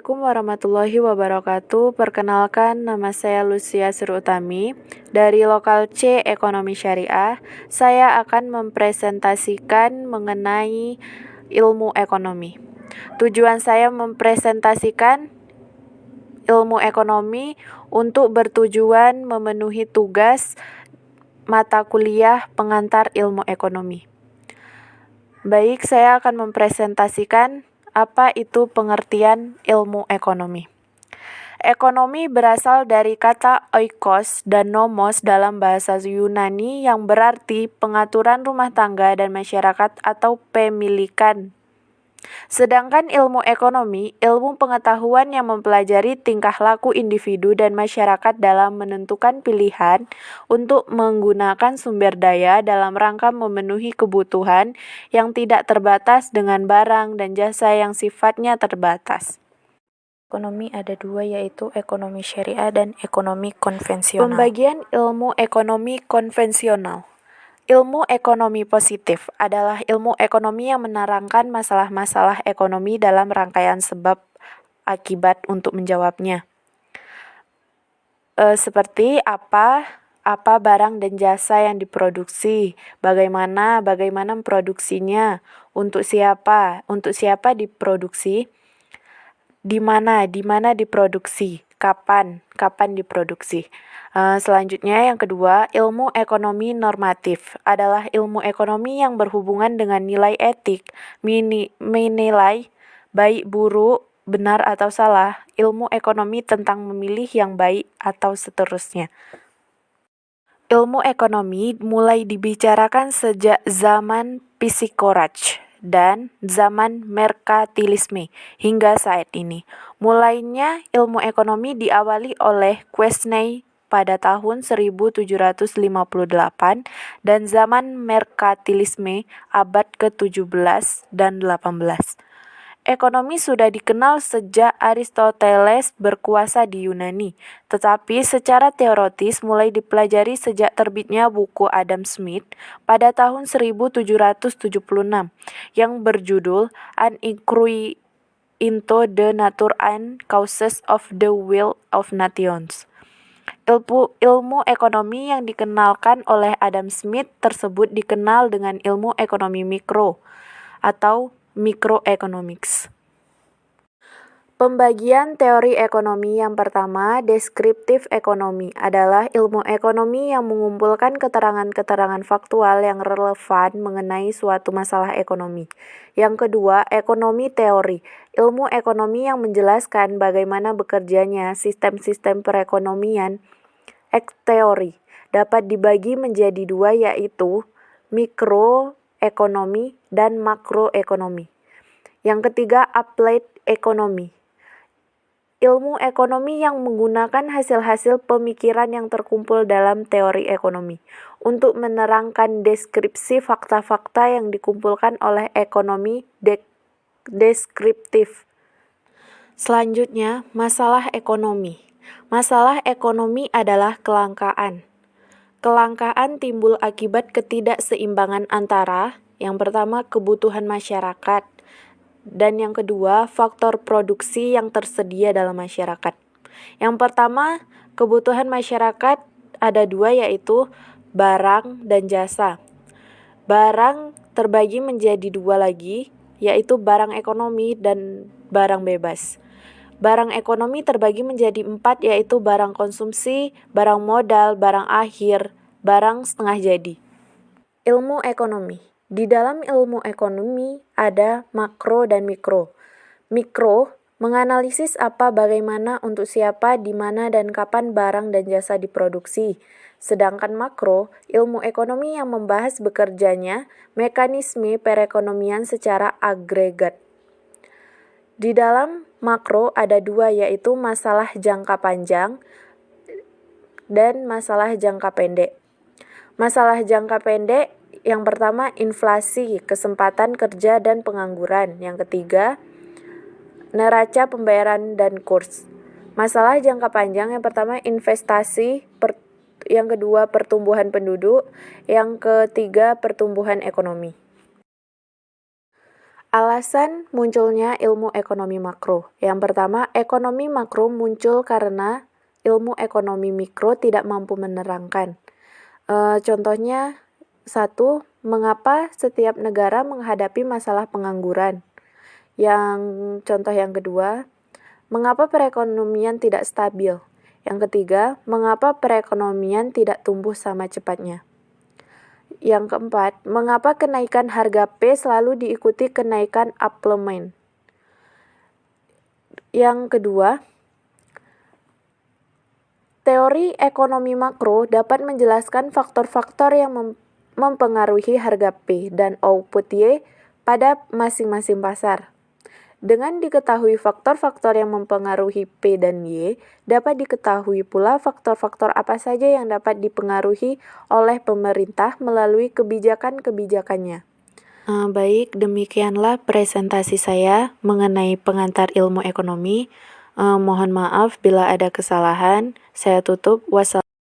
Assalamualaikum warahmatullahi wabarakatuh. Perkenalkan, nama saya Lucia Surutami dari Lokal C Ekonomi Syariah. Saya akan mempresentasikan mengenai ilmu ekonomi. Tujuan saya mempresentasikan ilmu ekonomi untuk bertujuan memenuhi tugas mata kuliah pengantar ilmu ekonomi. Baik, saya akan mempresentasikan apa itu pengertian ilmu ekonomi. Ekonomi berasal dari kata oikos dan nomos dalam bahasa Yunani yang berarti pengaturan rumah tangga dan masyarakat atau pemilikan. Sedangkan ilmu ekonomi, ilmu pengetahuan yang mempelajari tingkah laku individu dan masyarakat dalam menentukan pilihan untuk menggunakan sumber daya dalam rangka memenuhi kebutuhan yang tidak terbatas dengan barang dan jasa yang sifatnya terbatas. Ekonomi ada dua, yaitu ekonomi syariah dan ekonomi konvensional. Pembagian ilmu ekonomi konvensional. Ilmu ekonomi positif adalah ilmu ekonomi yang menerangkan masalah-masalah ekonomi dalam rangkaian sebab akibat untuk menjawabnya. Seperti apa barang dan jasa yang diproduksi, bagaimana memproduksinya, untuk siapa diproduksi, di mana diproduksi, kapan diproduksi. Selanjutnya yang kedua, ilmu ekonomi normatif adalah ilmu ekonomi yang berhubungan dengan nilai etik, menilai baik buruk, benar atau salah, ilmu ekonomi tentang memilih yang baik atau seterusnya. Ilmu ekonomi mulai dibicarakan sejak zaman Psikorach dan zaman merkantilisme hingga saat ini. Mulainya ilmu ekonomi diawali oleh Quesnay pada tahun 1758 dan zaman merkantilisme abad ke-17 dan 18. Ekonomi sudah dikenal sejak Aristoteles berkuasa di Yunani, tetapi secara teoritis mulai dipelajari sejak terbitnya buku Adam Smith pada tahun 1776 yang berjudul An Inquiry into the Nature and Causes of the Will of Nations. Ilmu ekonomi yang dikenalkan oleh Adam Smith tersebut dikenal dengan ilmu ekonomi mikro atau microeconomics. Pembagian teori ekonomi yang pertama, deskriptif ekonomi, adalah ilmu ekonomi yang mengumpulkan keterangan-keterangan faktual yang relevan mengenai suatu masalah ekonomi. Yang kedua, ekonomi teori, ilmu ekonomi yang menjelaskan bagaimana bekerjanya sistem-sistem perekonomian. Teori dapat dibagi menjadi dua, yaitu mikroekonomi dan makroekonomi. Yang ketiga, applied economy, ilmu ekonomi yang menggunakan hasil-hasil pemikiran yang terkumpul dalam teori ekonomi untuk menerangkan deskripsi fakta-fakta yang dikumpulkan oleh ekonomi deskriptif. Selanjutnya, masalah ekonomi. Masalah ekonomi adalah kelangkaan. Kelangkaan timbul akibat ketidakseimbangan antara, yang pertama, kebutuhan masyarakat, dan yang kedua, faktor produksi yang tersedia dalam masyarakat. Yang pertama, kebutuhan masyarakat ada dua, yaitu barang dan jasa. Barang terbagi menjadi dua lagi, yaitu barang ekonomi dan barang bebas. Barang ekonomi terbagi menjadi 4, yaitu barang konsumsi, barang modal, barang akhir, barang setengah jadi. Ilmu ekonomi. Di dalam ilmu ekonomi ada makro dan mikro. Mikro menganalisis apa, bagaimana, untuk siapa, di mana, dan kapan barang dan jasa diproduksi. Sedangkan makro, ilmu ekonomi yang membahas bekerjanya mekanisme perekonomian secara agregat. Di dalam makro ada dua, yaitu masalah jangka panjang dan masalah jangka pendek. Masalah jangka pendek, yang pertama inflasi, kesempatan kerja dan pengangguran. Yang ketiga, neraca pembayaran dan kurs. Masalah jangka panjang, yang pertama investasi, yang kedua pertumbuhan penduduk, yang ketiga pertumbuhan ekonomi. Alasan munculnya ilmu ekonomi makro. Yang pertama, ekonomi makro muncul karena ilmu ekonomi mikro tidak mampu menerangkan. Contohnya, 1. Mengapa setiap negara menghadapi masalah pengangguran? Contoh yang kedua, mengapa perekonomian tidak stabil? Yang ketiga, mengapa perekonomian tidak tumbuh sama cepatnya? Yang keempat, mengapa kenaikan harga P selalu diikuti kenaikan suplemen? Yang kedua, teori ekonomi makro dapat menjelaskan faktor-faktor yang mempengaruhi harga P dan output Y pada masing-masing pasar. Dengan diketahui faktor-faktor yang mempengaruhi P dan Y, dapat diketahui pula faktor-faktor apa saja yang dapat dipengaruhi oleh pemerintah melalui kebijakan-kebijakannya. Baik, demikianlah presentasi saya mengenai pengantar ilmu ekonomi. Mohon maaf bila ada kesalahan. Saya tutup. Wassalamualaikum.